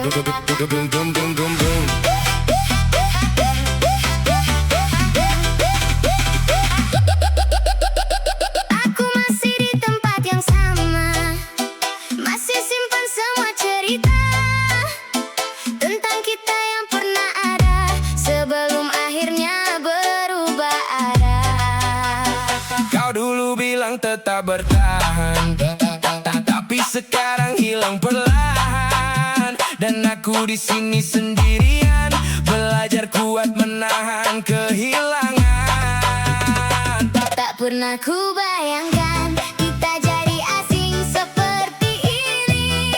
Boom, boom, boom, boom, boom. Aku masih di tempat yang sama, masih simpan semua cerita tentang kita yang pernah ada sebelum akhirnya berubah arah. Kau dulu bilang tetap bertahan, tapi sekarang hilang perlahan. Dan aku di sini sendirian, belajar kuat menahan kehilangan. Tak pernah ku bayangkan kita jadi asing seperti ini.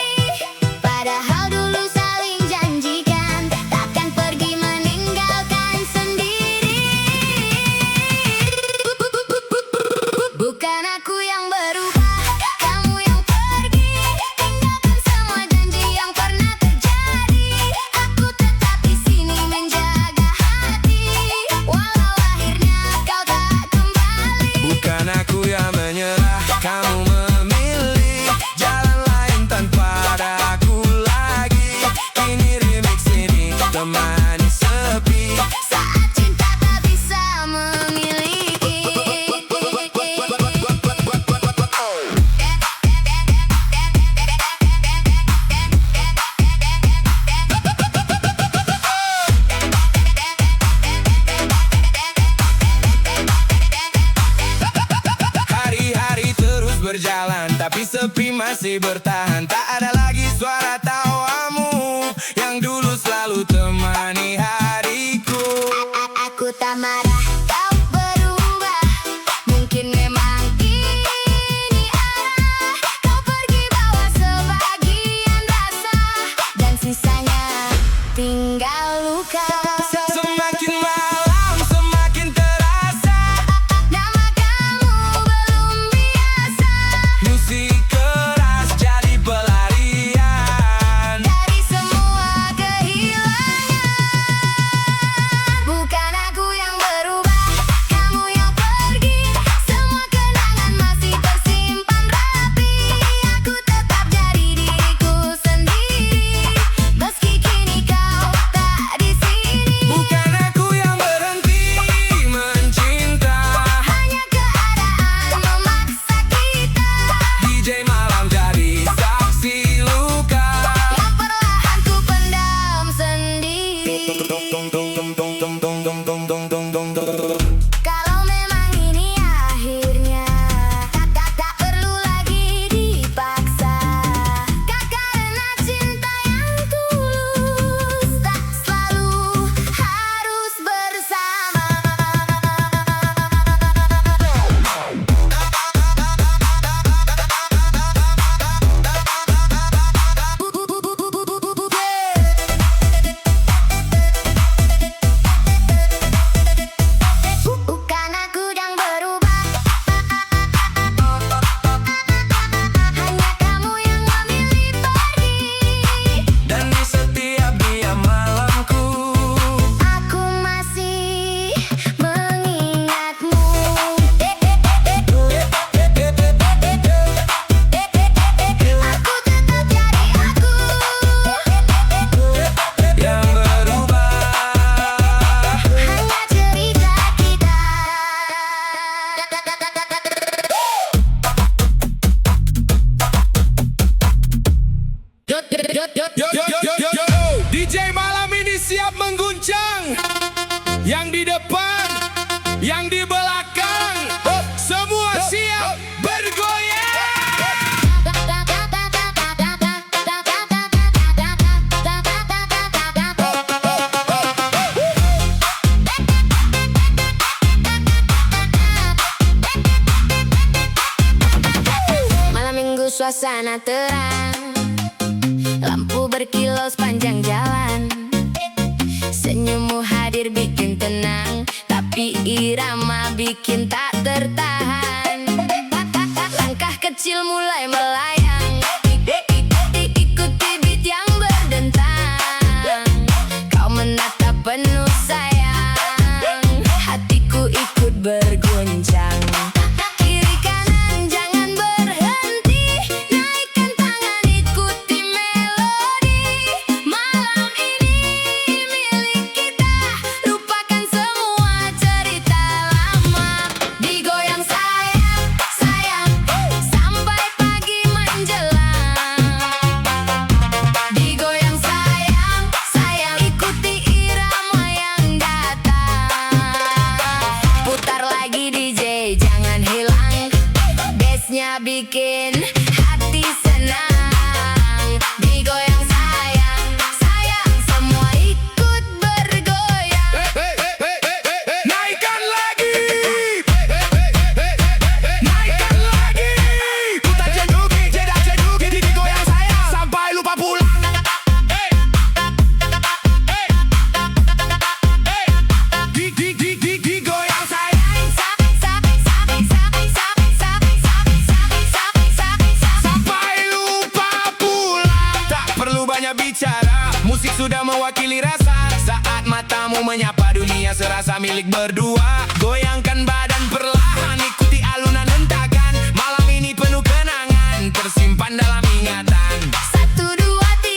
Padahal dulu saling janjikan takkan pergi meninggalkan sendiri. Bukan aku yang berubah, kamu yang pergi, tinggalkan semua janji yang pernah terjadi. Aku tetap di sini menjaga hati, walau akhirnya kau tak kembali. Bukan aku yang menyerah, kamu memilih jalan lain tanpa ada aku lagi. Ini remix ini temani sepi. Saat cinta tak bisa memiliki. Hari-hari terus berjalan, tapi sepi masih bertahan. Tak ada lagi suara tawamu yang dulu selalu temani hariku. Aku tak marah, kau berubah. Mungkin memang ini arah. Kau pergi bawa sebagian rasa, dan sisanya tinggal luka. Semakin malam semakin terasa, Nama kamu belum biasa. musik keras jadi pelarian. Dari semua kehilangan. Bukan aku yang berubah, kamu yang pergi. Semua kenangan masih tersimpan rapi. Aku tetap jadi diriku sendiri, meski kini kau tak di sini. Bukan aku yang berhenti mencinta, Hanya keadaan memaksa kita, DJ Malam jadi saksi luka. yang perlahan ku pendam sendiri. Kalau memang ini akhirnya, tak perlu lagi dipaksa. Karena cinta yang tulus tak selalu harus bersama. Bukan aku yang berubah, hanya kamu yang memilih pergi. Dan di setiap diam malamku, Aku masih mengingatmu. Aku tetap jadi aku, yang berubah. hanya cerita kita. DJ Malam ini siap mengguncang. Yang di depan, yang di belakang, semua siap bergoyang. Malam minggu suasana terang, lampu berkilau sepanjang jalan. Senyummu hadir bikin tenang, tapi irama bikin tak tertahan. Langkah kecil mulai melayang, ikuti beat yang berdentang. Kau menatap penuh sayang, hatiku ikut berguncang. Kiri kanan jangan berhenti, naikkan banyak bicara, musik sudah mewakili rasa. Saat matamu menyapa dunia serasa milik berdua. Goyangkan badan perlahan, ikuti alunan hentakan. Malam ini penuh kenangan, tersimpan dalam ingatan. 1, 2,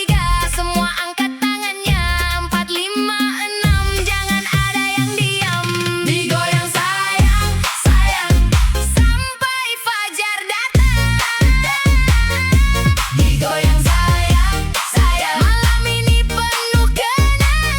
3, semua angkat tangannya. 4, 5, 6, jangan ada yang diam. Digoyang sayang, sayang, sampai fajar datang. Digoyang sayang, sayang, malam ini penuh kenangan.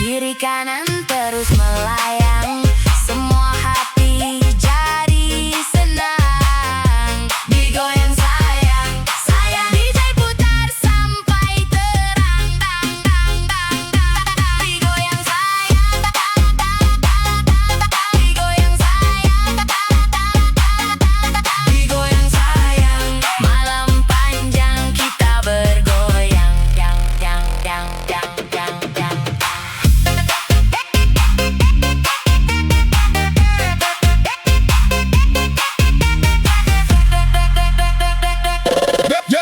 Kiri kanan terus melayang, semua hati jadi senang. Digoyang sayang, sayang, DJ putar sampai terang, tang, tang, tang, tang. Digoyang sayang, digoyang sayang, digoyang sayang. Malam panjang kita bergoyang, yang, yang, yang, yang, yang, yang.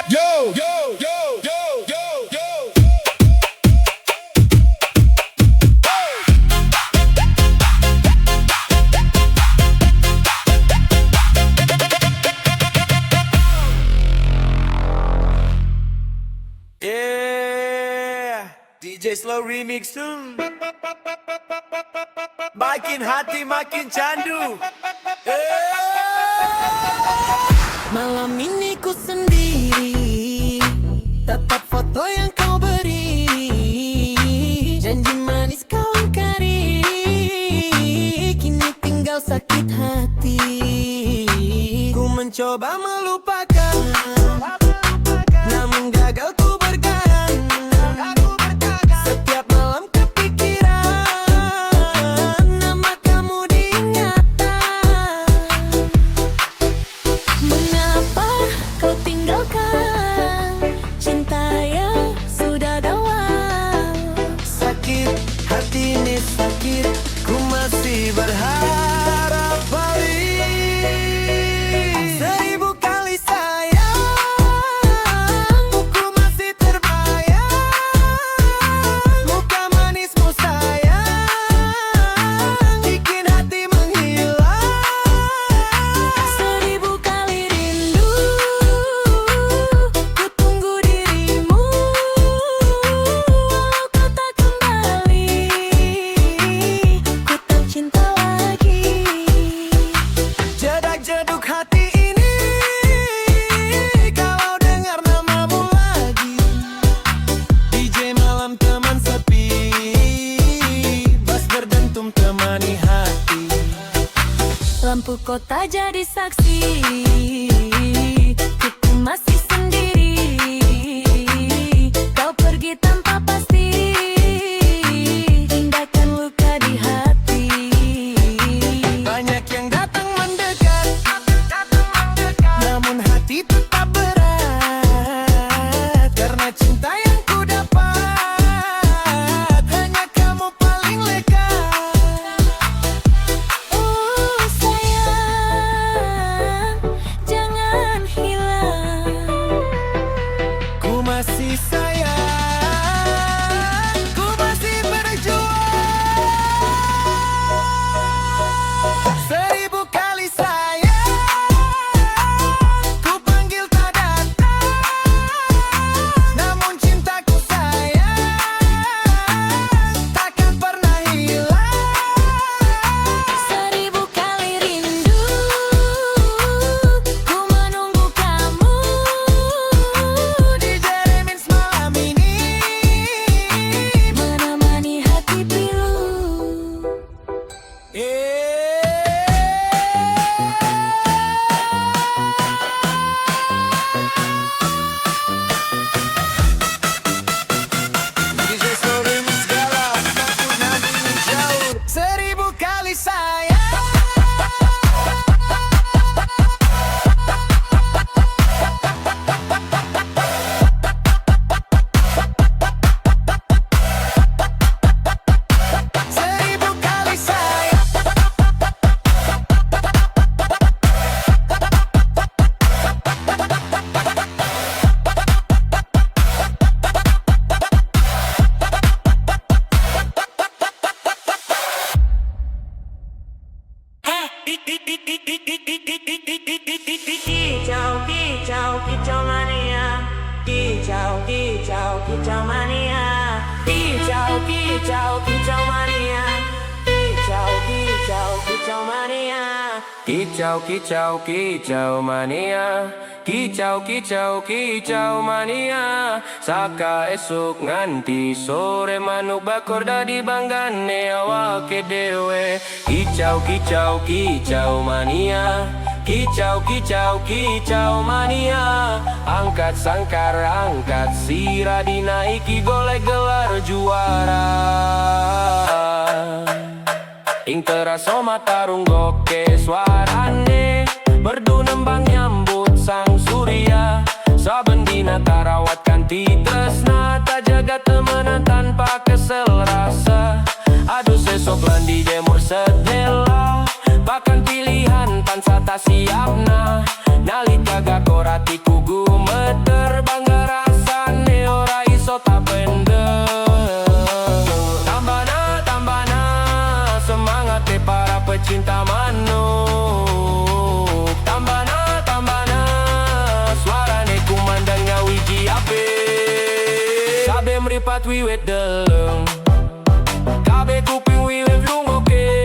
Yo, yo, yo, yo, yo, yo. Yeah, DJ Slow Remix tuh. Makin hati makin candu. Malam ini ku sendiri, tatap foto yang kau beri, janji manis kau ingkari, kini tinggal sakit hati. Ku mencoba melupakan, namun gagal ku berkahan. Setiap malam kepikiran, nama kamu diingatan. Mengapa kau tinggalkan cinta yang sudah dalam? Sakit hati ini sakit, ku masih berharap balik. 1000 kali sayang, ku masih terbayang. Muka manismu sayang, bikin hati menghilang. 1000 kali rindu, ku tunggu dirimu. Walau kau tak kembali, ku tak cinta lagi. Jedak-jeduk hati ini, kalau dengar namamu lagi. DJ malam teman sepi, bass berdentum temani hati. Lampu kota jadi saksi, ku masih sendiri. Kau pergi tanpa pasti, tinggalkan luka di hati. Banyak yang datang mendekat, namun hati tetap berat. Karena cinta yang ku dapat, hanya kamu paling lekat. Oh sayang, jangan hilang. Ku masih sayang, ku masih berjuang. 1000 kali sayang, ku panggil tak datang. Namun cintaku sayang, takkan pernah hilang. 1000 kali rindu, ku menunggu kamu. DJ Remix malam ini, kicau mania. Kicau, kicau, kicau mania. Kicau, kicau, kicau mania. Kicau, kicau, kicau mania. Kicau, kicau, kicau mania. Saka esuk nganti sore manuk bakor dadi banggane awake dewe. Kicau, kicau, kicau mania. Kicau, kicau, kicau mania. Angkat sangkar, angkat sirah, dinaiki golek gelar juara. Ing teraso matarung goke suarane, merdu nembang nyambut sang surya. Saben dina tarawat kanti tresna, tak jaga temenan tanpa kesel rasa. Aduh sesok lan dijemur sedela, bahkan pilihan pansata siapna. Nalika gakorati kugu meter, bangga rasane ora iso tak bender. Tambana, tambana, semangat para pecinta manuk. Tambana, tambana, suarane kumandangnya wiji ape. Sabe meripat wiwit deleng, kabe kuping wiwit lungoke.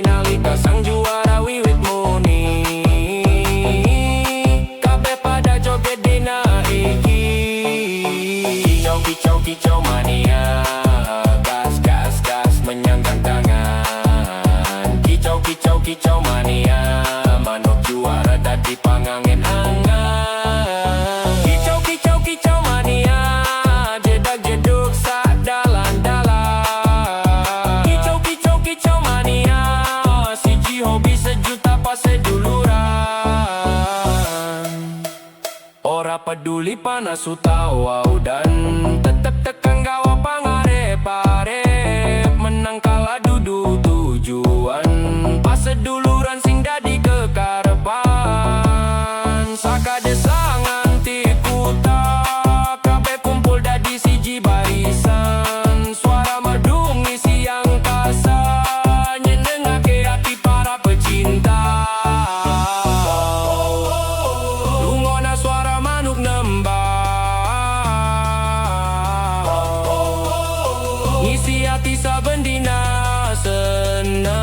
Nalika sang juara wiwit muni, kabe pada joget dina iki. Kicau, kicau, kicau mania. Gas, gas, gas menyanggang tangan. Kicau, kicau, kicau mania. Manuk juara dadi pangangen-angan. Kicau, kicau, kicau mania. Jedak jeduk sak dalan-dalan. Kicau, kicau, kicau mania. Siji hobi sejuta pas seduluran. Ora peduli panas utawa udan, tetep tekan gawa pangarep-arep. Menang kalah dudu tujuan, pas seduluran sing dadi kekarepan. Saka desa nganti kuta, kabeh kumpul dadi siji barisan. Suara merdu ngisi angkasa, nyenengake hati para pecinta. Lungona suara manuk nembang, ngisi hati saben dina senang.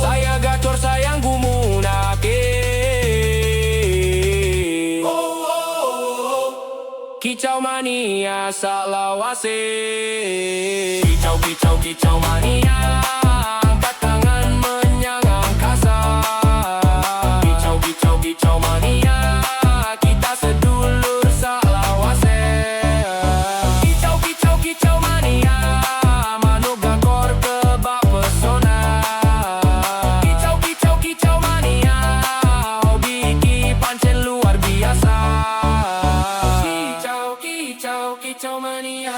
Saya gacor sayang gumunake. Kicau mania salawase. Kicau, kicau, kicau mania. Angkat tangan menyang angkasa. Kicau, kicau, kicau mania. Kita sedulur salawase. Kicau, kicau, kicau mania. Manuk gakor kebak pesona. Kicau, kicau, kicau mania. Hobi iki pancen luar biasa. Kicau, kicau, kicau mania.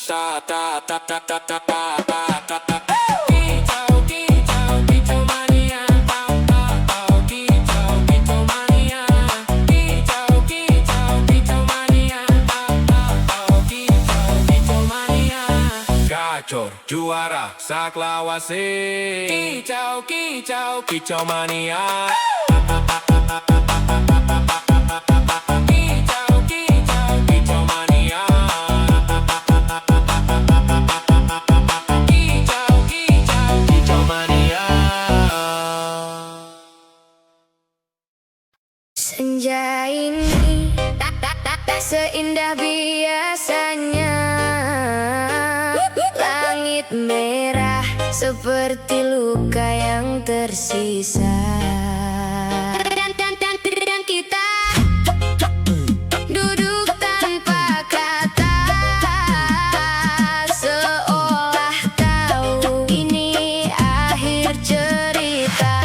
Ta ta ta ta ta ta ta ta ta ta. Kicau, kicau, kicau mania. Ta ta ta. Kicau, kicau mania. Kicau, kicau, kicau mania. Ta ta ta. Kicau, kicau mania. Gacor juara saklawase. Kicau, kicau, kicau mania. Kicau, kicau, kicau mania. Kicau, kicau, kicau mania. Senja ini tak seindah biasanya. Langit merah seperti luka yang tersisa. Dan kita duduk tanpa kata, seolah tahu ini akhir cerita.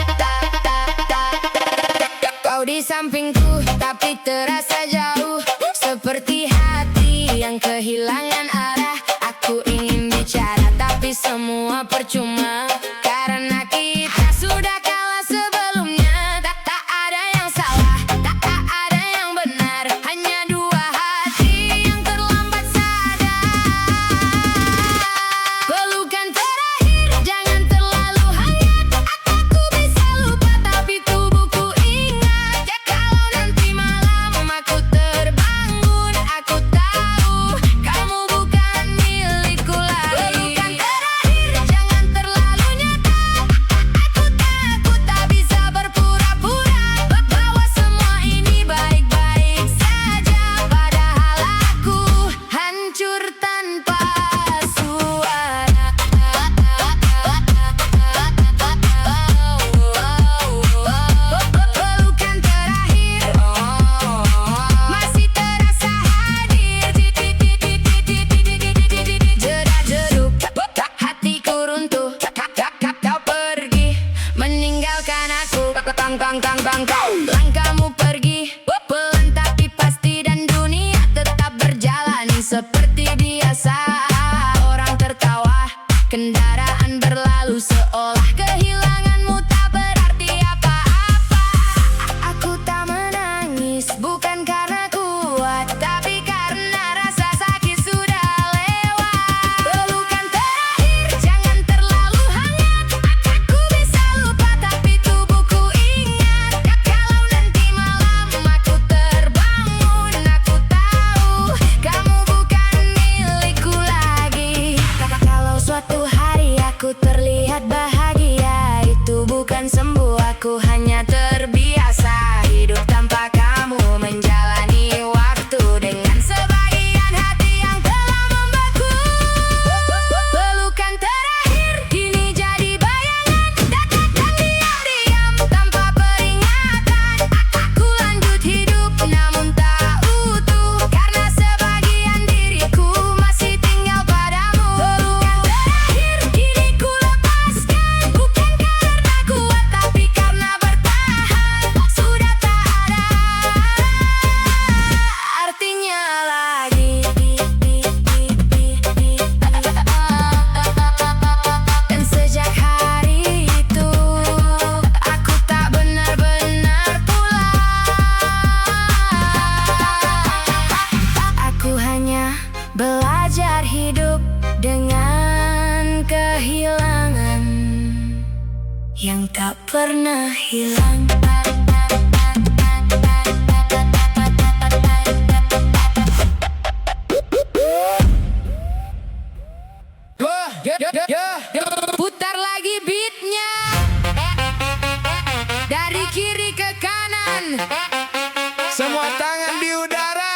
Kau di sampingku tapi terasa jauh, seperti hati yang kehilangan arah. Aku ingin bicara tapi semua percuma, karena kita sudah kalah sebelumnya. Tak ada yang salah, tak ada yang benar, hanya dua hati yang terlambat sadar. Pelukan terakhir jangan terlalu hangat. Aku bisa lupa tapi tubuhku ingat. Kalau nanti malam aku terbang seperti biasa. Orang tertawa, kendaraan berlalu seolah kehilanganmu tak berarti apa-apa. Aku tak menangis, bukan karena kuat, tapi karena rasa sakit sudah lewat. Pelukan terakhir, jangan terlalu hangat. Aku bisa lupa, tapi tubuhku ingat. Kalau nanti malam aku terbangun, aku tahu kamu bukan milikku lagi. Kalau suatu hari aku terlihat bahagia, itu bukan sembuh, aku hanya terbiasa hidup tanpa kamu, menjalani waktu dengan sebagian hati yang telah membeku. Pelukan terakhir kini jadi bayangan, datang diam-diam tanpa peringatan. Aku lanjut hidup namun tak utuh, karena sebagian diriku masih tinggal padamu. Pelukan terakhir kini ku lepaskan, bukan karena kuat, tapi karena bertahan sudah tak ada artinya lagi. Dan sejak hari itu aku tak benar-benar pulang. Aku hanya belajar hidup dengan kehilangan yang tak pernah hilang. Putar lagi beatnya, dari kiri ke kanan, Semua tangan di udara.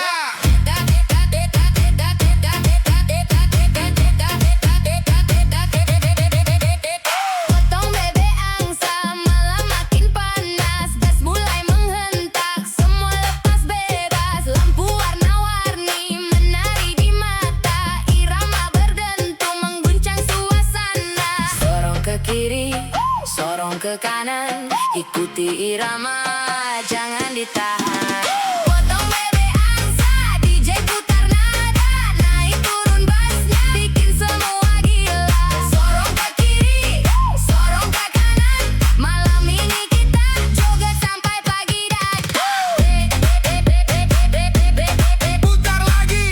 potong bebek angsa, malam makin panas, gas mulai menghentak, semua lepas bebas, lampu warna-warni menari di mata, irama berdentum mengguncang suasana. Sorong ke kiri, sorong ke kanan, ikuti irama, jangan ditahan. Potong bebek angsa, DJ putar nada, naik turun bassnya, bikin semua gila. Sorong ke kiri, sorong ke kanan, malam ini kita joget sampai pagi datang. Putar lagi.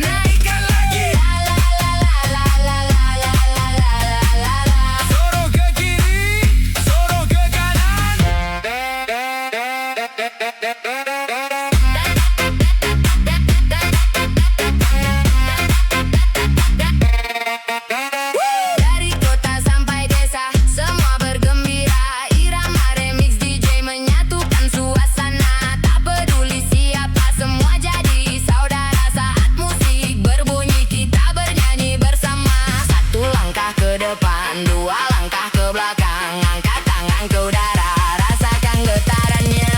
Naikkan lagi. Sorong ke kiri, sorong ke kanan. Dari kota sampai desa, semua bergembira. Irama remix DJ menyatukan suasana. Tak peduli siapa, semua jadi saudara. Saat musik berbunyi, kita bernyanyi bersama. Satu langkah ke depan, dua langkah ke belakang. Angkat tangan ke udara, rasakan getarannya.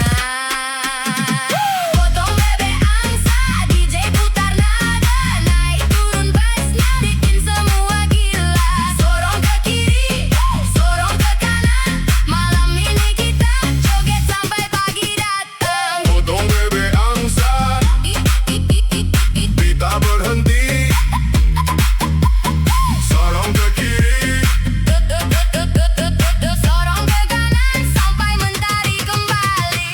Potong bebek angsa, DJ putar nada, naik turun bassnya, bikin semua gila. Sorong ke kiri, sorong ke kanan, malam ini kita joget sampai pagi datang. Potong bebek angsa, kita berhenti. Sorong ke kiri, Sorong ke kanan sampai mentari kembali.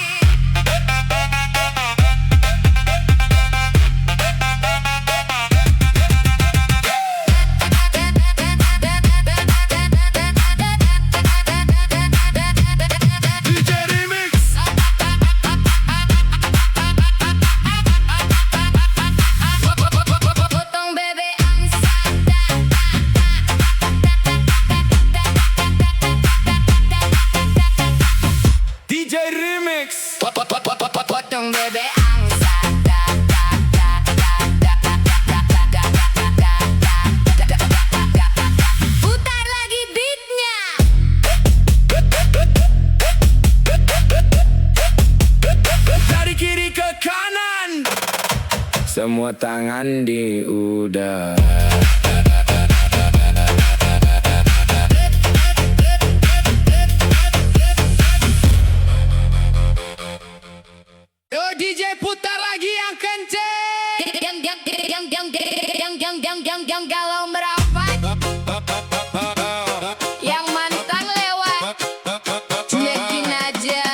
DJ Remix. Potong bebek angsa, DJ Remix. potong bebek angsa. Putar lagi beatnya. Dari kiri ke kanan. Semua tangan di udara. DJ putar lagi yang kenceng. yang galau merapat, yang mantan lewat, cuekin aja.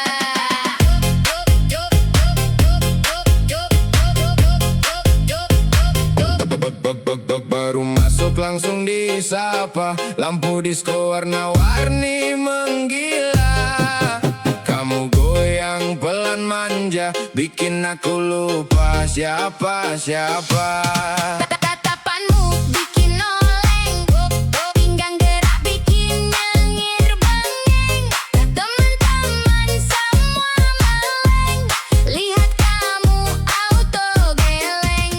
Baru masuk langsung disapa, lampu disco warna-warni menggila. Kamu goyang pelan manja, bikin aku lupa siapa-siapa. Tatapanmu bikin oleng, pinggang gerak bikin nyengir-bengeng. Teman-teman semua meleng, lihat kamu auto geleng.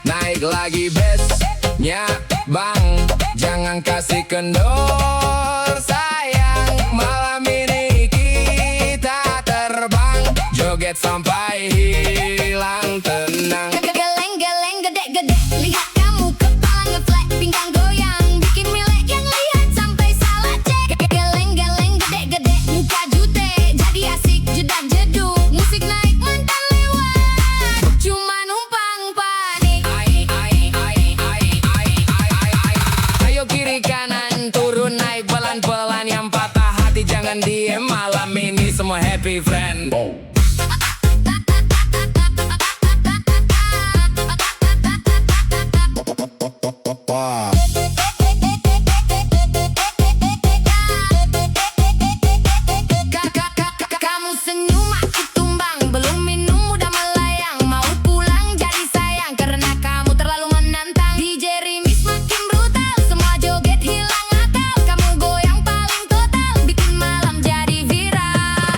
Naik lagi bassnya bang, jangan kasih kendor sayang. Malam ini kita terbang, joget sampai hilang tenang. Geleng-geleng gede-gede, lihat kamu kepala ngeflat, pinggang goyang bikin melek yang lihat sampai salah cek. Geleng-geleng gede-gede, muka jute jadi asik jedak jeduk, musik naik mantan lewat, cuma numpang panik. Ayo kiri kanan turun naik pelan-pelan, yang patah hati jangan diem. Malam ini semua happy friend. Kamu senyum aku tumbang, belum minum udah melayang, mau pulang jadi sayang karena kamu terlalu menantang. DJ Rimis makin brutal, semua joget hilang akal, kamu goyang paling total, bikin malam jadi viral.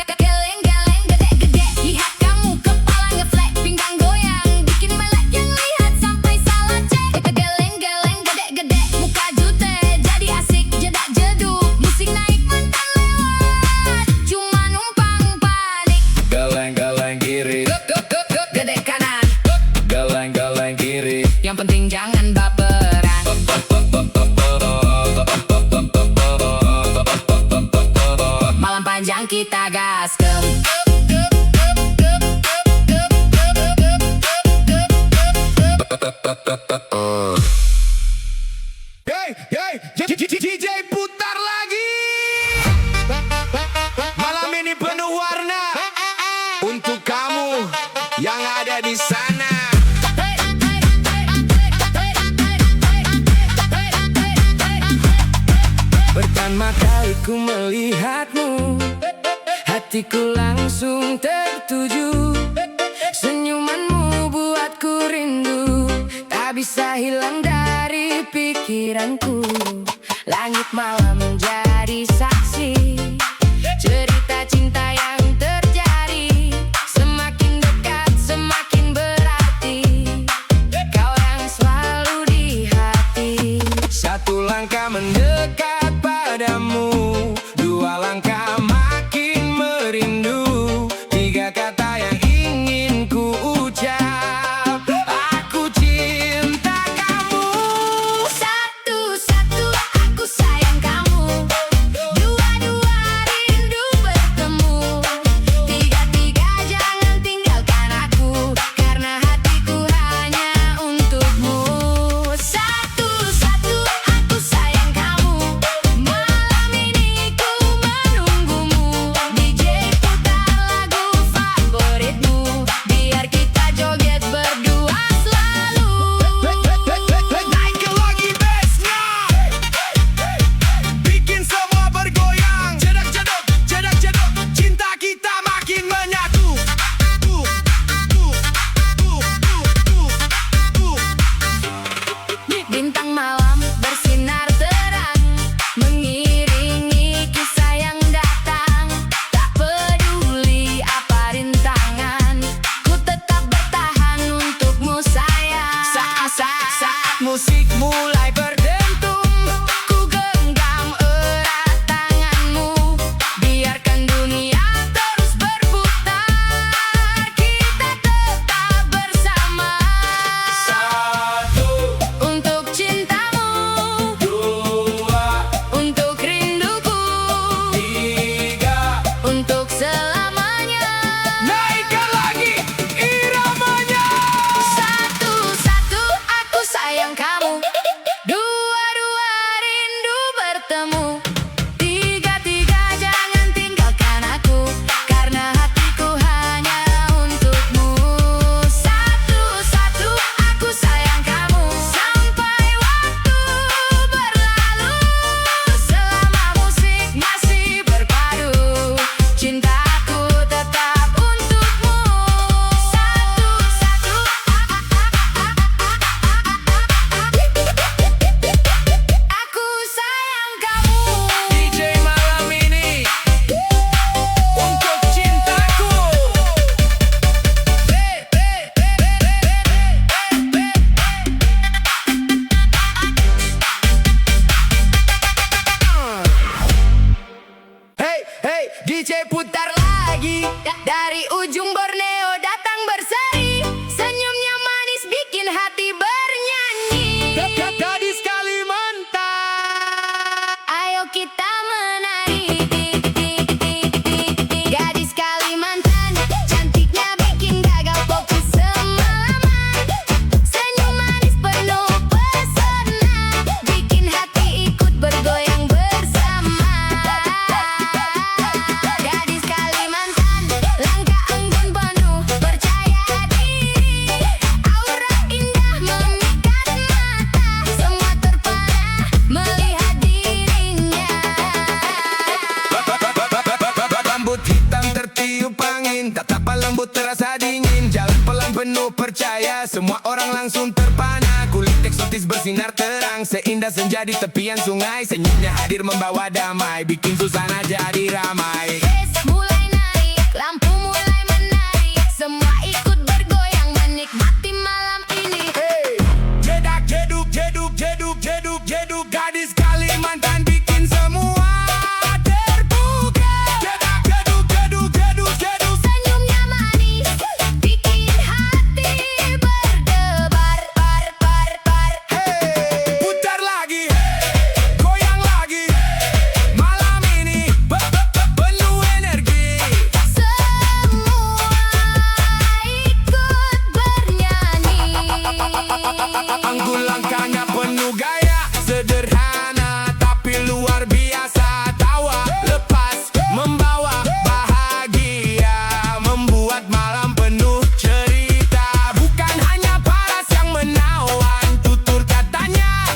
Geleng-geleng gede-gede, lihat kamu kepala ngeflat, pinggang goyang bikin melek yang lihat sampai salah cek. Geleng-geleng gede-gede, muka jute jadi asik jedak jeduk, musik naik mantan lewat, cuma numpang panik. Geleng-geleng kiri, Gede kanan, geleng-geleng kiri. yang penting jangan baperan. Malam panjang kita gaskem. DJ putar lagi. Malam ini penuh warna untuk kamu yang ada di sana. Pertama kali ku melihatmu, hatiku langsung tertuju. Senyumanmu buatku rindu, tak bisa hilang dari pikiranku. Langit malam menjadi saksi, cerita cinta yang terjadi. Semakin dekat semakin berarti, kau yang selalu di hati. Satu langkah mendekat padamu, dua langkah makin merindu, tiga kata yang ingin ku ucap, aku cinta kamu. Satu-satu aku sayang kamu, dua percaya, semua orang langsung terpana. Kulit eksotis bersinar terang, seindah senja di tepian sungai. Senyumnya hadir membawa damai, bikin suasana jadi ramai. Es mulai naik, lampu mulai menarik, semua ikut bergoyang menikmati malam ini. Hey! Jedak, jeduk, jeduk, jeduk, jeduk, jeduk, gadis Kalimantan bikin semua terbuka. Jedak, jeduk, jeduk, jeduk, jeduk. Senyumnya manis, bikin hati berdebar, bar, bar, bar. Hey! Putar lagi, goyang lagi, malam ini penuh energi. Semua ikut bernyanyi. Anggun langkahnya penuh gaya, sederhana tapi luar biasa. Tawa lepas membawa bahagia, membuat malam penuh cerita. Bukan hanya paras yang menawan, tutur katanya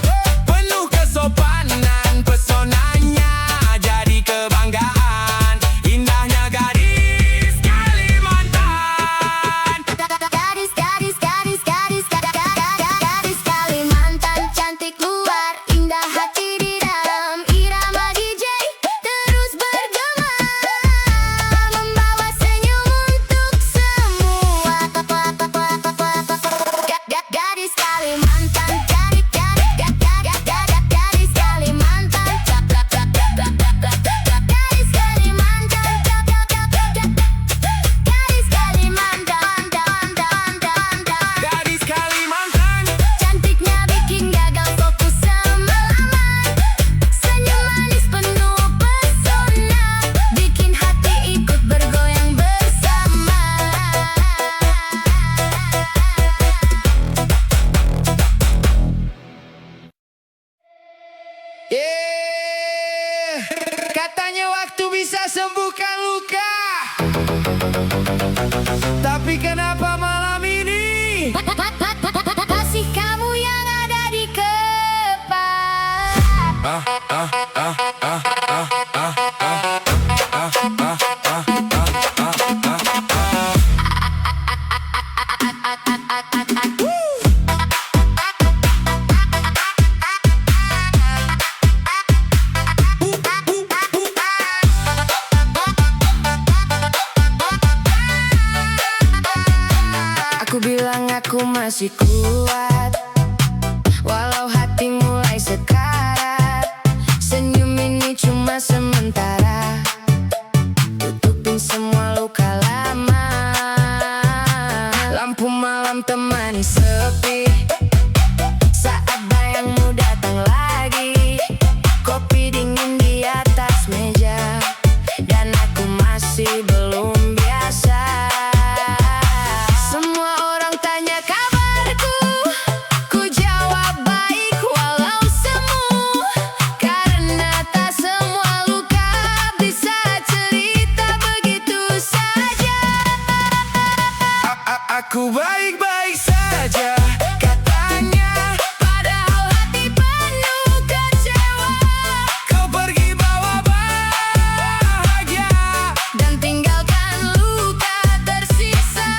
penuh kesopanan. Pesonanya jadi kebanggaan, indahnya gadis Kalimantan. Gadis, gadis, gadis, gadis, gadis Kalimantan, cantik luar, indah hati di dalam. Irama DJ terus bergema, membawa senyum untuk semua. Gadis Kalimantan, gadis Kalimantan, gadis Kalimantan, gadis Kalimantan. Gadis Kalimantan, Cantiknya bikin gagal fokus semalaman. Senyum manis penuh pesona, bikin hati ikut bergoyang bersama. katanya waktu bisa sembuhkan luka, tapi kenapa malam ini Kasih kamu yang ada di kepala. Aku bilang aku masih kuat, walau hati mulai sekarat. Senyum ini cuma sementara, tutupin semua luka lama. Lampu malam temani sepi, saat bayangmu datang lagi. Kopi dingin di atas meja, dan aku masih belum biasa. Semua orang tanya kabarku, ku jawab baik walau semu. Karena tak semua luka bisa cerita begitu saja. aku baik-baik saja, katanya. Padahal hati penuh kecewa, Kau pergi bawa bahagia, dan tinggalkan luka tersisa.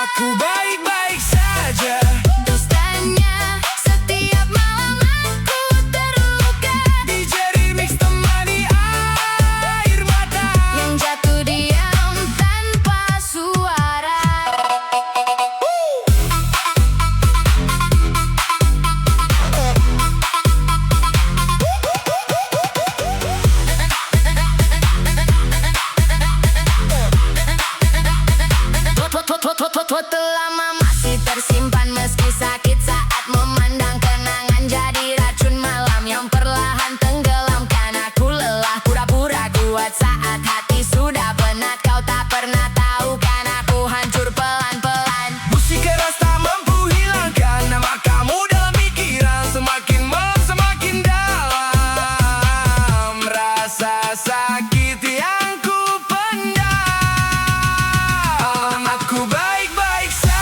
aku baik-baik saja. Dustanya setiap malam aku terluka, DJ Remix temani air mata. yang jatuh diam tanpa suara. Foto lama masih tersimpan meski sakit saat memandang kenangan, jadi racun malam yang perlahan tenggelamkan. Aku lelah pura-pura kuat saat hati sudah penat. Kau tak pernah tahu kan aku hancur pelan-pelan. Musik keras tak mampu hilangkan nama kamu dalam pikiran. Semakin dalam rasa sakit yang ku pendam. Aku baik-baik saja.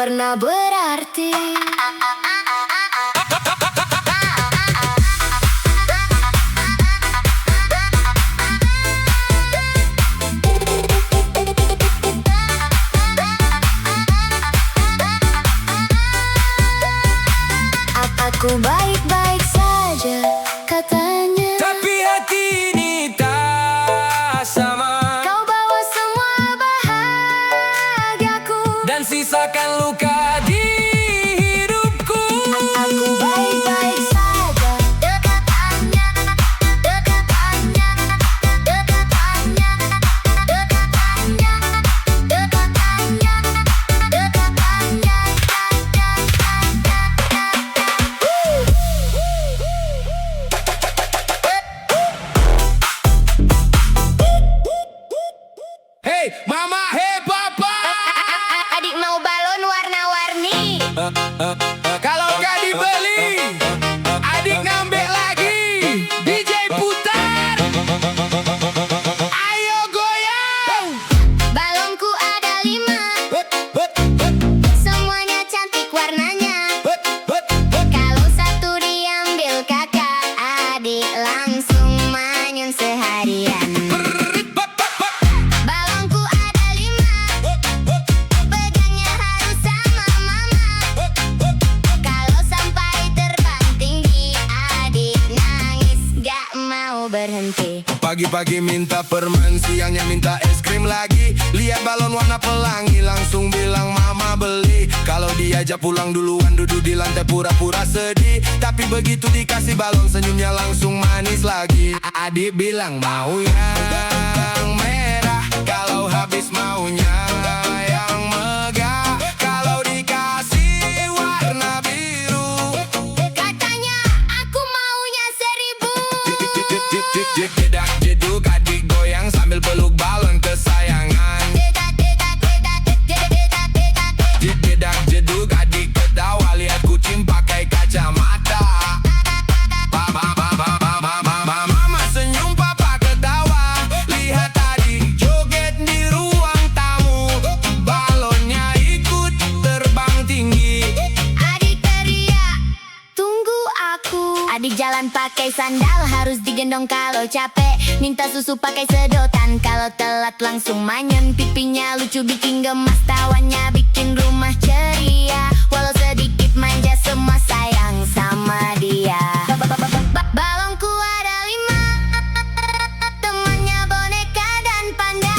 pernah berarti. Aku baik-baik saja katanya, Tapi hati ini tak sama, kau bawa semua bahagiaku. dan sisakan luka di hidupku. Aku baik-baik saja dekatannya, dekatannya, dekatannya, dekatannya, dekatannya, dekatannya. Hey mama, hey papa, Adik mau balon warna-warni. kalau gak dibeli, adik ngambil lagi. DJ putar, ayo goyang. Balonku ada 5, semuanya cantik warnanya. Kalau satu diambil kakak, adik langsung manyun seharian. Balonku ada 5, pegangnya harus sama mama. Kalau sampai terbang tinggi, adik nangis gak mau berhenti. Pagi-pagi minta permen, siangnya minta es krim lagi. Lihat balon warna pelangi, langsung bilang mama beli. Kalau diajak pulang duluan, duduk di lantai pura-pura sedih. Tapi begitu dikasih balon, senyumnya langsung manis lagi. Adik bilang mau yang merah, kalau habis maunya yang megah. Kalau dikasih warna biru, Katanya aku maunya 1000. jedak jeduk adik goyang sambil peluk balon kesayangan. Jedak jeduk adik ketawa, lihat kucing pakai kacamata. Mama senyum, papa ketawa, lihat adik joget di ruang tamu. Balonnya ikut terbang tinggi. Adik teriak, tunggu aku. Adik jalan pakai sandal, harus digendong kalau capek. Minta susu pakai sedotan, kalau telat langsung manyun. Pipinya lucu bikin gemas, tawanya bikin rumah ceria. Walau sedikit manja, semua sayang sama dia. Balonku ada 5, temannya boneka dan panda.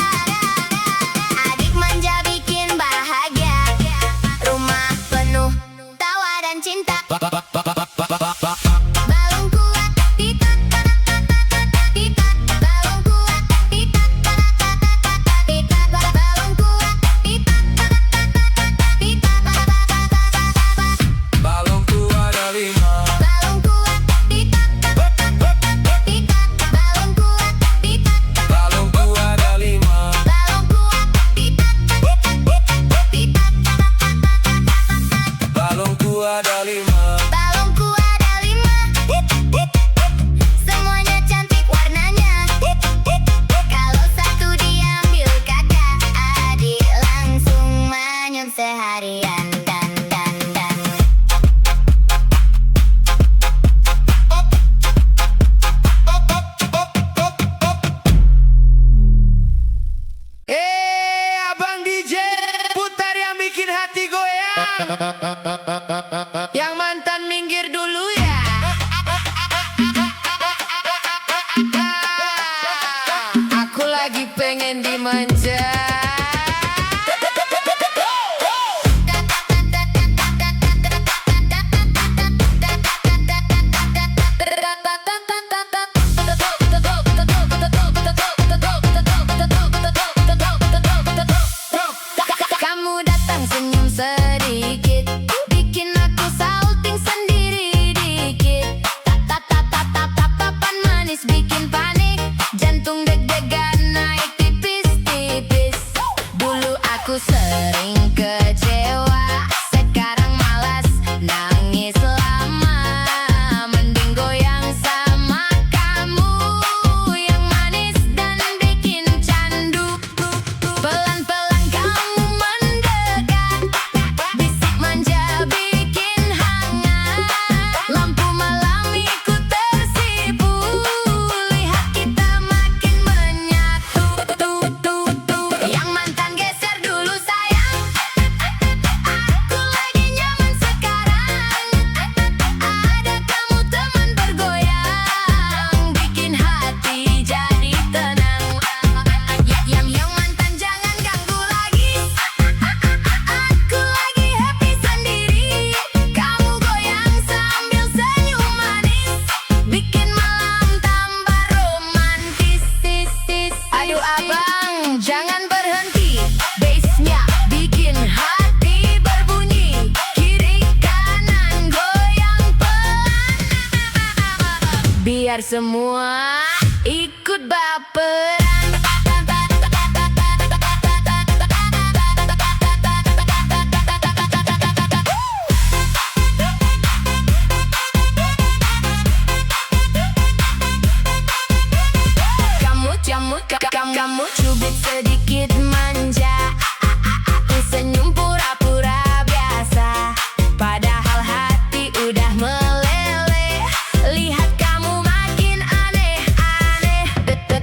Adik manja bikin bahagia, rumah penuh tawa dan cinta. Balonku titak, titak, balonku titak, titak, balonku titak, titak, Balonku ada 5, balonku titak, titak, balonku titak, balonku ada 5. balonku titak, titak, Balonku ada 5. balonku ada 5, semuanya cantik warnanya. Kalau satu diambil kakak, adik langsung manyun seharian. Dan Abang DJ, putar yang bikin hati goyang. Yang mantan minggir dulu ya. Aku lagi pengen dimanja. kamu datang senyum sedikit, bikin aku salting sendiri dikit. Tatapan manis bikin panik, jantung deg-degan naik tipis-tipis. biar semua ikut baperan. Kamu cubit sedikit manja, aku senyum pura-pura biasa, padahal hati udah meleleh. Lihat kamu makin aneh-aneh.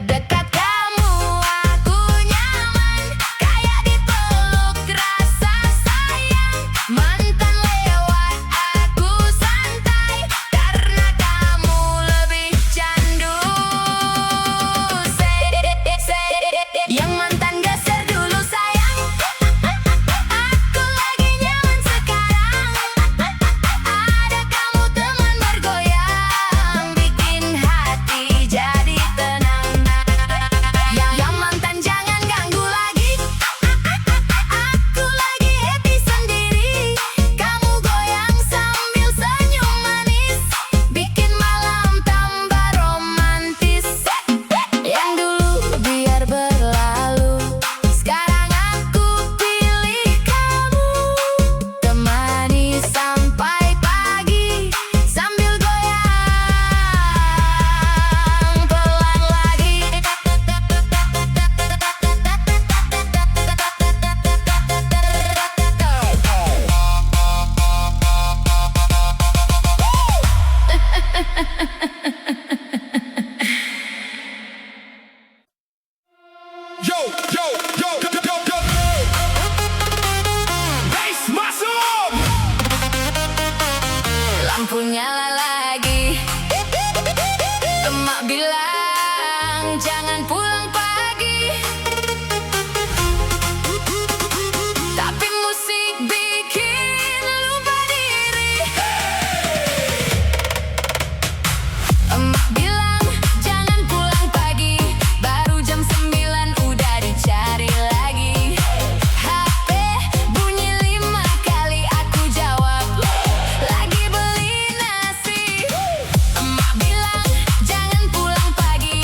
Dekat kamu aku nyaman, kayak dipeluk rasa sayang. Mantan lewat aku santai, karena kamu lebih candu. Yang mantan geser dulu sayang, aku lagi nyaman sekarang. Ada kamu teman bergoyang, bikin hati jadi tenang. Yang mantan jangan ganggu lagi, aku lagi happy sendiri. Kamu goyang sambil senyum manis, bikin malam tambah romantis. Yang dulu biar berlalu, sekarang aku pilih kamu. Temani sampai pagi, sambil goyang pelan lagi. Yo, yo, yo, yo, yo, yo. Bass masuk. Lampu nyala lagi, emak bilang jangan pulang pagi, tapi musik bikin lupa diri. Emak bilang jangan pulang pagi, baru jam 9 udah dicari lagi. HP bunyi 5 kali, aku jawab lagi beli nasi. Emak bilang jangan pulang pagi,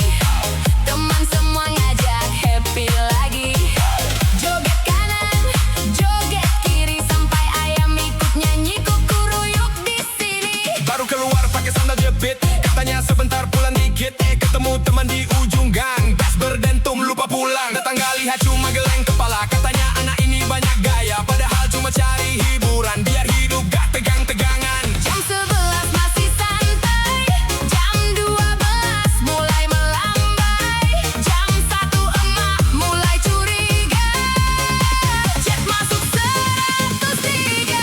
teman semua ngajak happy lagi. Joget kanan, joget kiri, sampai ayam ikut nyanyi kukuruyuk di sini. Baru keluar pakai sandal jepit, katanya sebentar pulang dikit. Ketemu teman di ujung gang, bass berdentum lupa pulang. Tetangga lihat cuma geleng kepala, katanya anak ini banyak gaya, padahal cuma cari hiburan biar hidup gak tegang-tegangan. Jam 11 masih santai, jam 12 mulai melambai, jam 1 emak mulai curiga, chat masuk 103.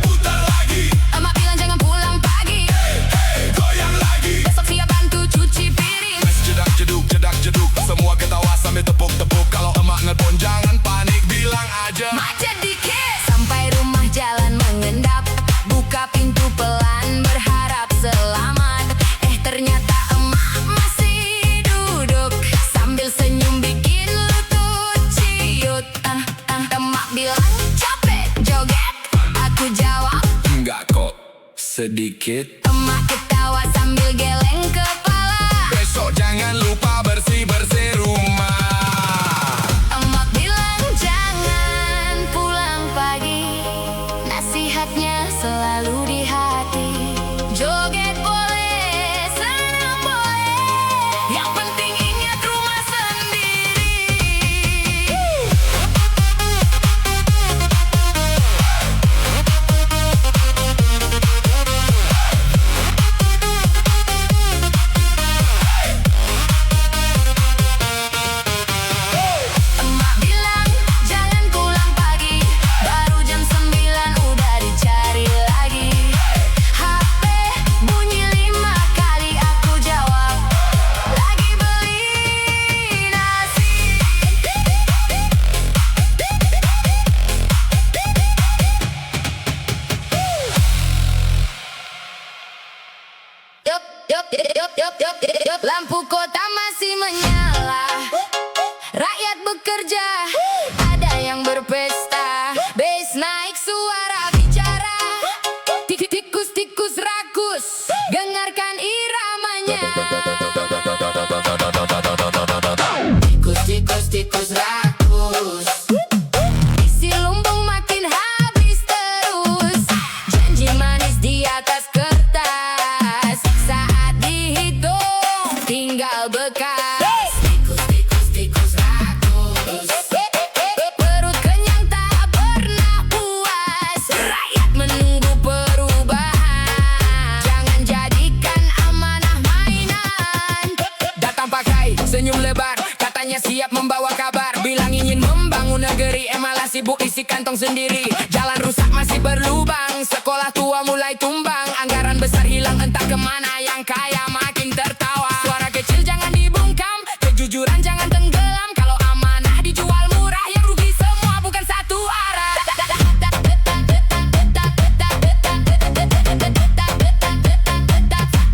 Putar lagi, Emak bilang jangan pulang pagi, goyang lagi. besok siap bantu cuci piring. Bass jedak jeduk, semua ketawa sambil tepuk-tepuk. Kalau emak ngebon jangan panik, bilang aja Macet dikit, sampai rumah jalan mengendap, buka pintu pelan berharap selamat. Ternyata emak masih duduk, sambil senyum bikin lutut ciut. Emak bilang capek joget, aku jawab enggak kok, sedikit. emak ketawa sambil geleng kepala. Besok jangan lupa bersih-bersih rumah. Emak bilang jangan pulang pagi, nasihatnya selalu di hati. Joget boleh, senang boleh, yang penting ingat rumah sendiri. Emak bilang jangan pulang pagi, baru jam 9 udah dicari lagi. HP bunyi 5 kali, aku jawab lagi beli nasi. Yop, lampu kota masih menyala, rakyat bekerja, ada yang berpesta. Bass naik, suara bicara, tikus-tikus rakus, dengarkan iramanya. Tikus, tikus, tikus rakus. Isi lumbung makin habis terus. Janji manis di atas kertas, saat dihitung tinggal bekas. Tikus, tikus, tikus rakus. Perut kenyang tak pernah puas. Rakyat menunggu perubahan. Jangan jadikan amanah mainan. Datang pakai senyum lebar, katanya siap membawa kabar. Bilang ingin membangun negeri, malah sibuk isi kantong sendiri. Jalan rusak masih berlubang, sekolah tua mulai tumbang. Anggaran besar hilang entah kemana, yang kaya makin tertawa. Suara kecil jangan dibungkam, kejujuran jangan tenggelam. Kalau amanah dijual murah, yang rugi semua bukan satu arah.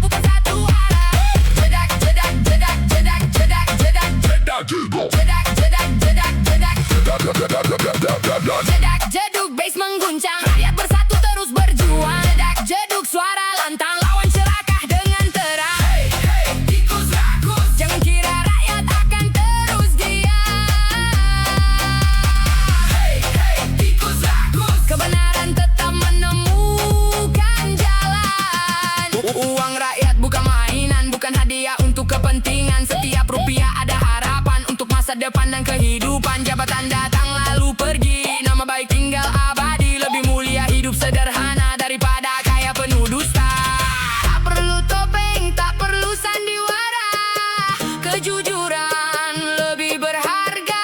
Bukan satu arah. Jedak, jedak, jedak, jedak, jedak, jedak, jedak, jedak, jedak, jedak. Jedak jeduk bass mengguncang, rakyat bersatu terus berjuang. Jedak jeduk suara lantang, lawan celaka dengan terang. Hey, hey, tikus rakus. Jangan kira rakyat akan terus diam. Hey, hey, tikus rakus. Kebenaran tetap menemukan jalan. Uang rakyat bukan mainan, bukan hadiah untuk kepentingan. Setiap rupiah ada harapan untuk masa depan dan kehidupan. Jabatan datang lalu pergi, nama baik tinggal abadi. Lebih mulia hidup sederhana daripada kaya penuh dusta. Tak perlu topeng, tak perlu sandiwara. Kejujuran lebih berharga.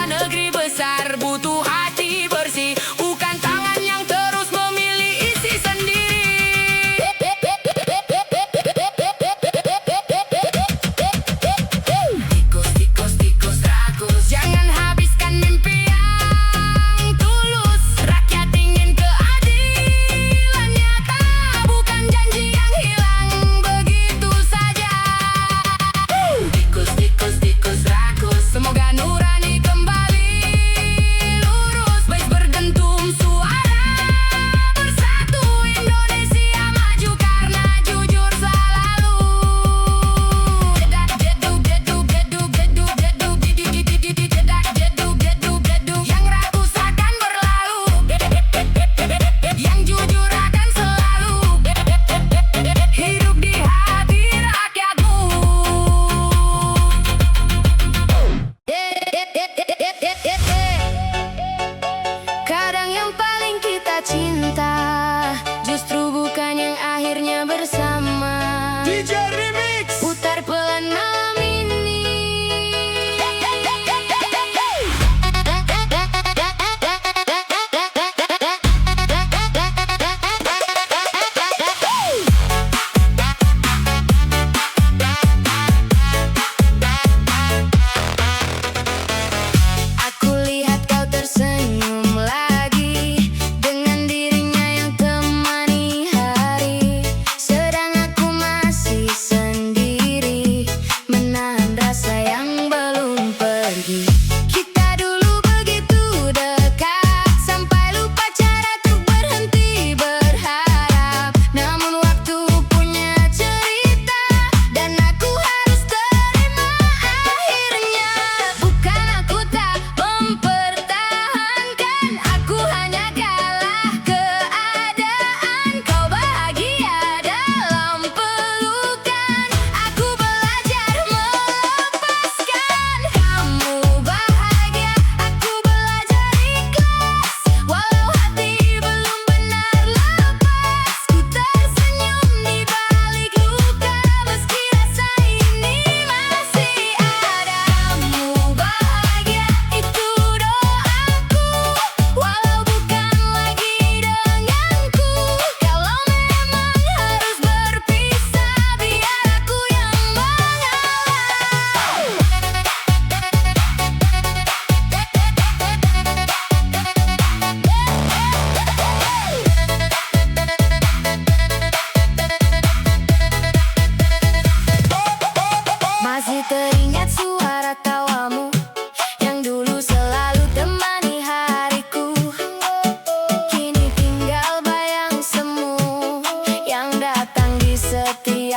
Negeri besar butuh hati bersih, bukan tangan yang terus memilih isi sendiri. Tikus, tikus, tikus rakus. Jangan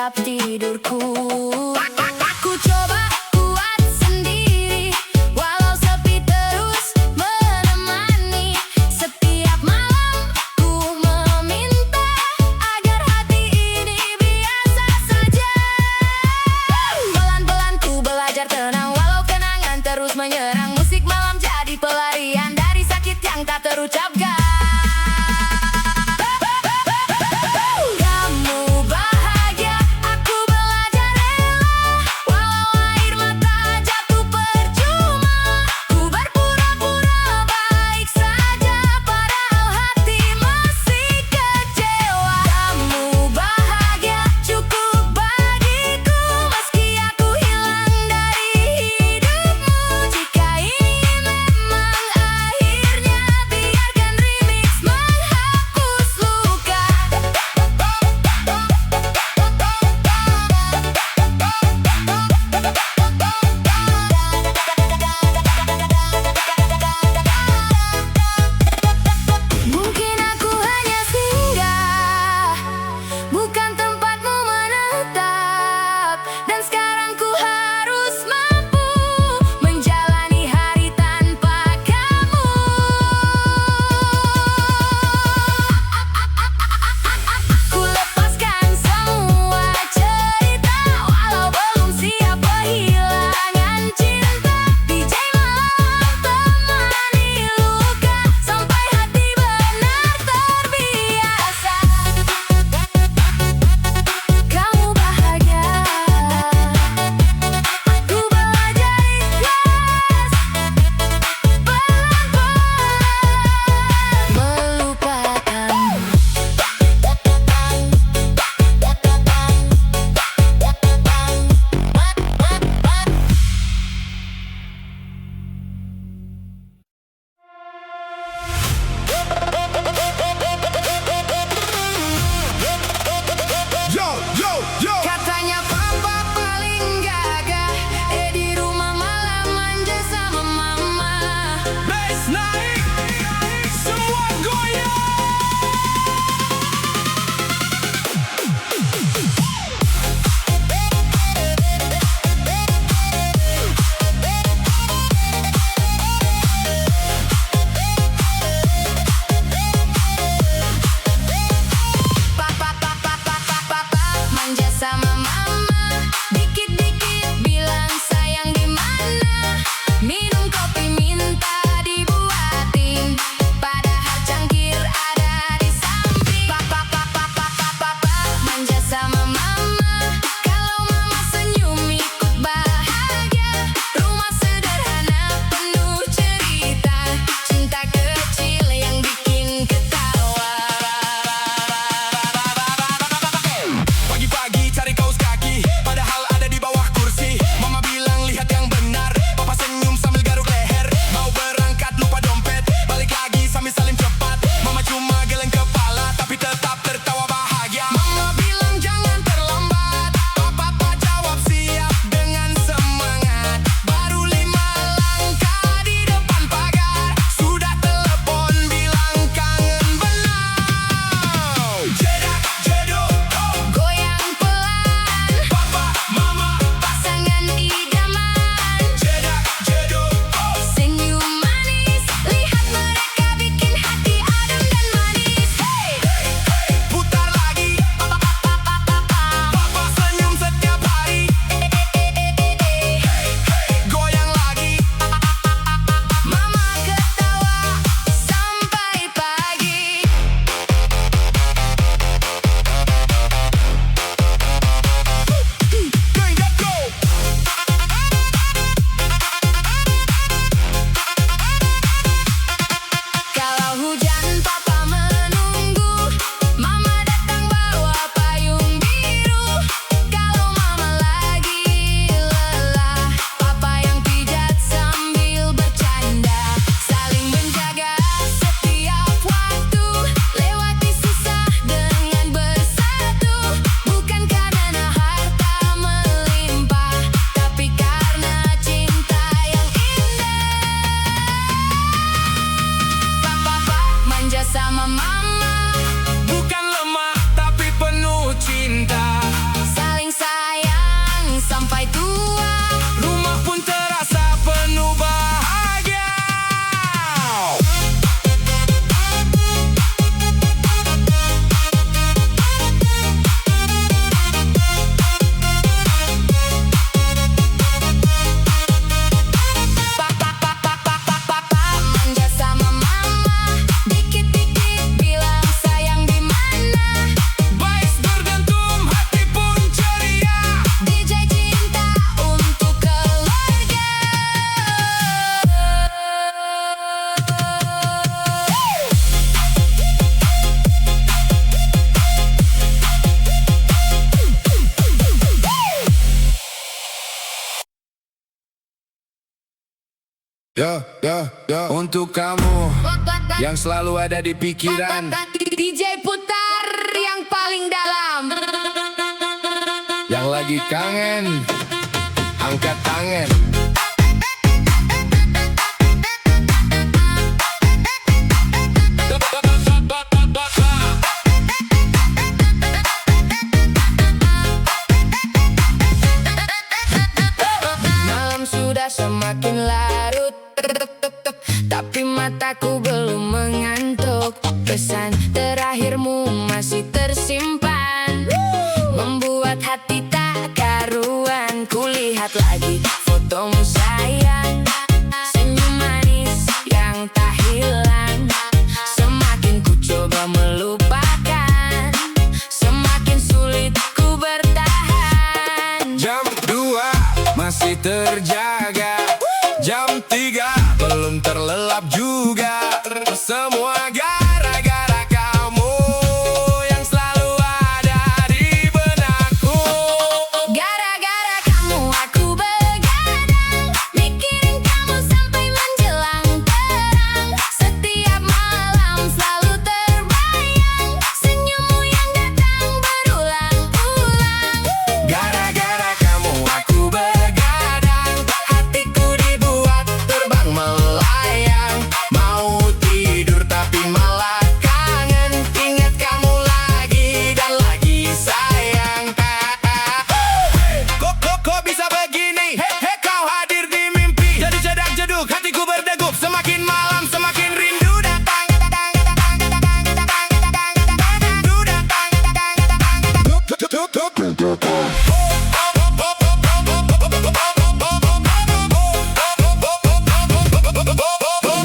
setiap tidurku. Ku coba kuat sendiri, walau sepi terus menemani. Setiap malam ku meminta agar hati ini biasa saja. Pelan-pelan ku belajar tenang, walau kenangan terus menyerang. Musik malam jadi pelarian dari sakit yang tak terucapkan. Kamu bahagia, aku belajar Untuk kamu yang selalu ada di pikiran, DJ putar yang paling dalam. yang lagi kangen, angkat tangan. Malam sudah semakin larut, tapi mataku belum mengantuk. Pesan terakhirmu masih tersimpan, membuat hati tak karuan. Kulihat lagi fotomu sayang, senyum manis yang tak hilang. Semakin ku coba melupakan, semakin sulit ku bertahan. Jam 2 masih terjaga, jam 3 belum terlelap juga. Semua gara-gara kamu yang selalu ada di benakku. Gara-gara kamu aku begadang, mikirin kamu sampai menjelang terang. Setiap malam selalu terbayang, senyummu yang datang berulang-ulang. Gara-gara kamu aku begadang, hatiku dibuat terbang melayang. Mau tidur tapi malah kangen, ingat kamu lagi dan lagi sayang. Kok bisa begini? Hei kau hadir di mimpi, jadi jedak jeduk hatiku berdegup. Semakin malam semakin rindu datang. Rindu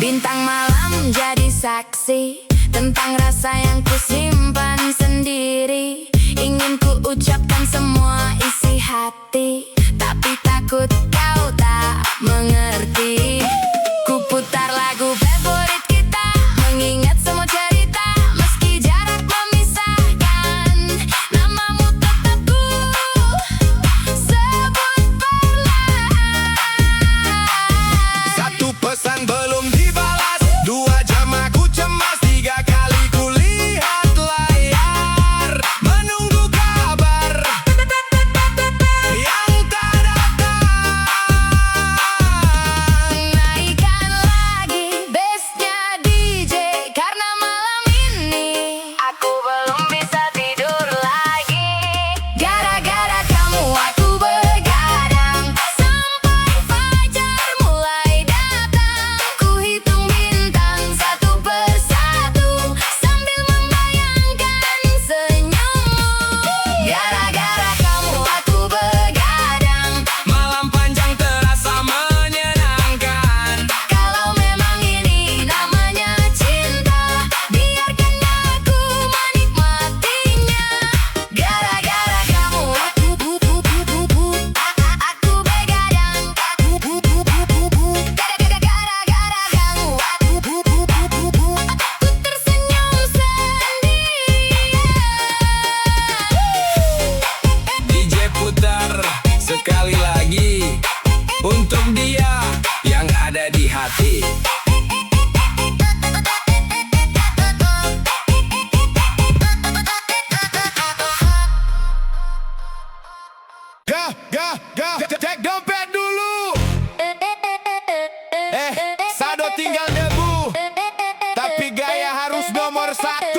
Bintang malam jadi saksi tentang rasa yang kusimpan sendiri. Ingin ku ucapkan semua isi hati, tapi takut kau tak mengerti. Ku putar lagu favorit kita, mengingat semua cerita. Meski jarak memisahkan, namamu tetap ku sebut perlahan. Satu pesan belum dibalas, 2 jam aku cemas, 3 kali ku lihat layar, menunggu kabar yang tak datang. Naikkan lagi bassnya DJ, karena malam ini aku belum bisa tidur lagi. Gara-gara kamu aku begadang, sampai fajar mulai datang. Ku hitung bintang satu persatu, sambil membayangkan senyummu. Gara-gara kamu aku begadang, Malam panjang terasa menyenangkan. kalau memang ini namanya cinta, biarkan aku menikmatinya. Gara-gara kamu aku begadang. Gara-gara kamu aku tersenyum sendirian. DJ putar sekali lagi untuk dia yang ada di hati. Cek dompet dulu. Sado tinggal debu, tapi gaya harus nomor 1.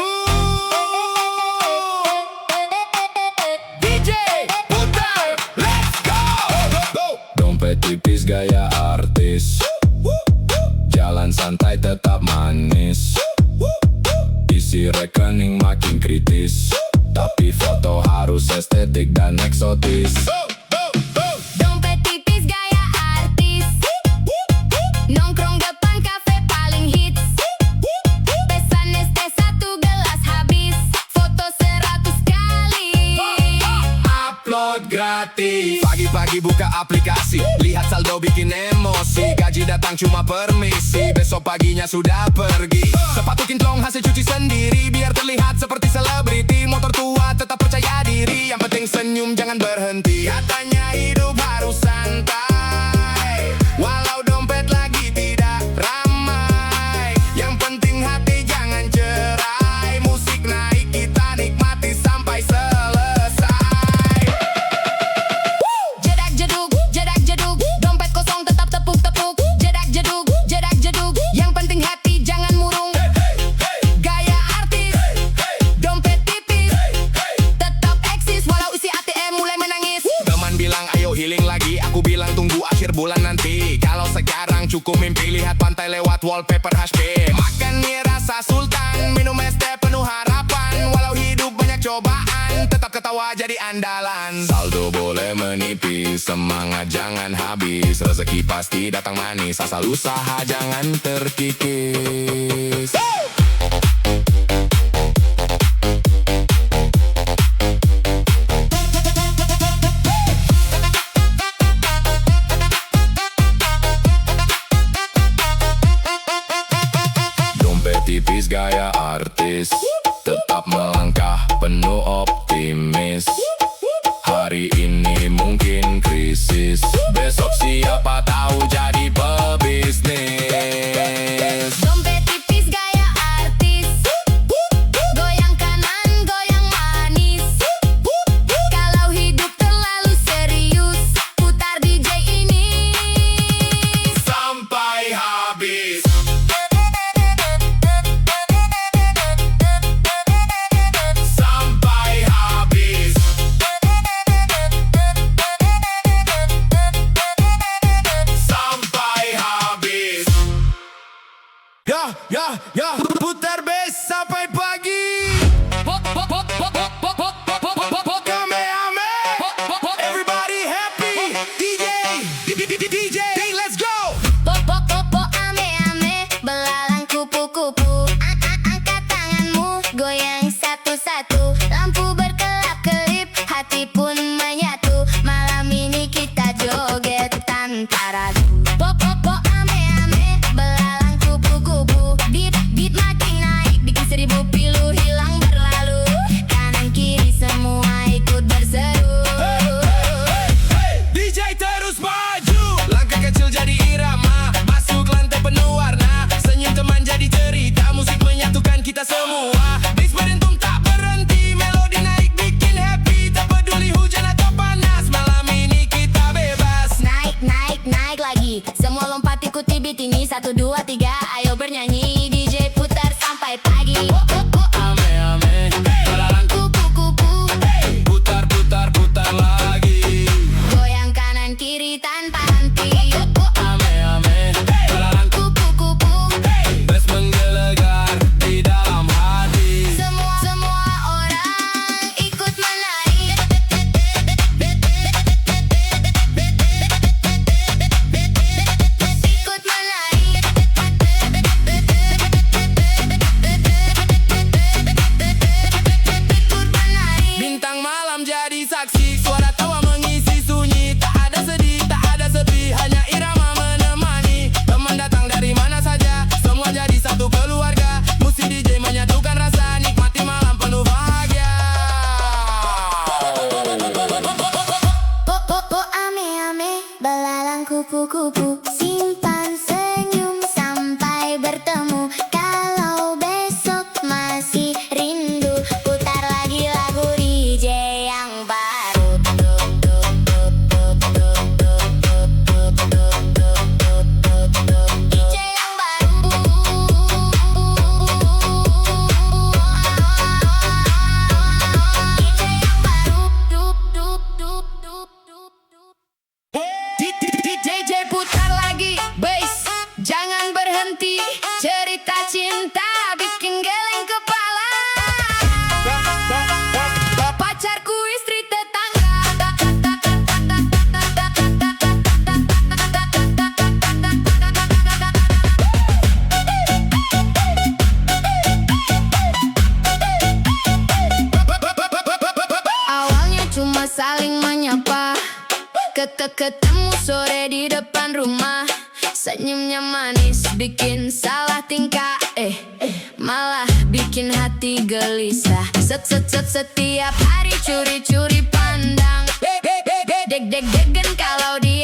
DJ putar, let's go. Dompet tipis gaya artis, jalan santai tetap manis. Isi rekening makin kritis, tapi foto harus estetik dan eksotis. Dompet tipis gaya artis, nongkrong depan kafe paling hits. Pesan ST1 gelas habis, foto 100 kali. Upload gratis. Pagi-pagi buka aplikasi, lihat saldo bikin emosi. Gaji datang cuma permisi, besok paginya sudah pergi. Sepatu kinclong hasil cuci sendiri, biar terlihat seperti selebriti. Motor tua tetap percaya diri, yang penting senyum jangan berhenti. Katanya hidup harus santai, walau dompet lagi tidak berbulan nanti. Kalau sekarang cukup mimpi lihat pantai lewat wallpaper HP. Makan mie rasa sultan, minum es teh penuh harapan. Walau hidup banyak cobaan, tetap ketawa jadi andalan. Saldo boleh menipis, semangat jangan habis. Rezeki pasti datang manis, asal usaha jangan terkikis. Tipis gaya artis, tetap melangkah penuh optimis. Hari ini mungkin krisis, besok siapa tahu jadi pebisnis. Dompet tipis gaya artis, goyang kanan, goyang manis. Kalau hidup terlalu serius, putar DJ ini Sampai habis. Sampai habis. Sampai habis. Ya, putar bass sampai pagi. Kamehame. Everybody happy. DJ, let's go. Pok ame-ame, belalang kupu-kupu. Angkat tanganmu, goyang satu-satu. Lampu berkelap-kelip, hati pun menyatu. Malam ini kita joget tanpa ragu. Pok ame-ame, belalang kupu-kupu. Beat makin naik, bikin 1000 pilu hilang berlalu. Kanan kiri semua ikut berseru. DJ terus maju, langkah kecil jadi irama. Masuk lantai penuh warna, senyum teman jadi cerita. Musik menyatukan kita semua. Bass berentum tak berhenti, melodi naik bikin happy. Tak peduli hujan atau panas, malam ini kita bebas. Naik lagi. Semua lompat ikuti beat ini. 1, 2, 3, ayo bernyanyi. DJ putar sampai pagi. Ame-ame, belalang Kupu-kupu, putar lagi. goyang kanan kiri tanpa henti. Ame-ame, belalang Kupu-kupu, bass menggelegar di dalam hati. semua orang ikut menari. Ikut menari. Ikut menari. Bintang malam jadi saksi, suara tawa mengisi sunyi. Tak ada sedih, tak ada sepi, hanya irama menemani. Teman datang dari mana saja, semua jadi satu keluarga. Musik DJ menyatukan rasa, nikmati malam penuh bahagia. Pok ame-ame, belalang kupu-kupu. Simpan senyum sampai bertemu. Kalau besok masih rindu, putar lagi lagu DJ yang baru. DJ yang baru. DJ yang baru. DJ putar lagi bass, jangan berhenti. Cerita cinta bikin geleng kepala. Pacarku istri tetangga. Awalnya cuma saling menyapa, ketemu sore di depan rumah. Senyumnya manis bikin salah tingkah, malah bikin hati gelisah. Setiap hari curi-curi pandang. Deg-deg-degan kalau dia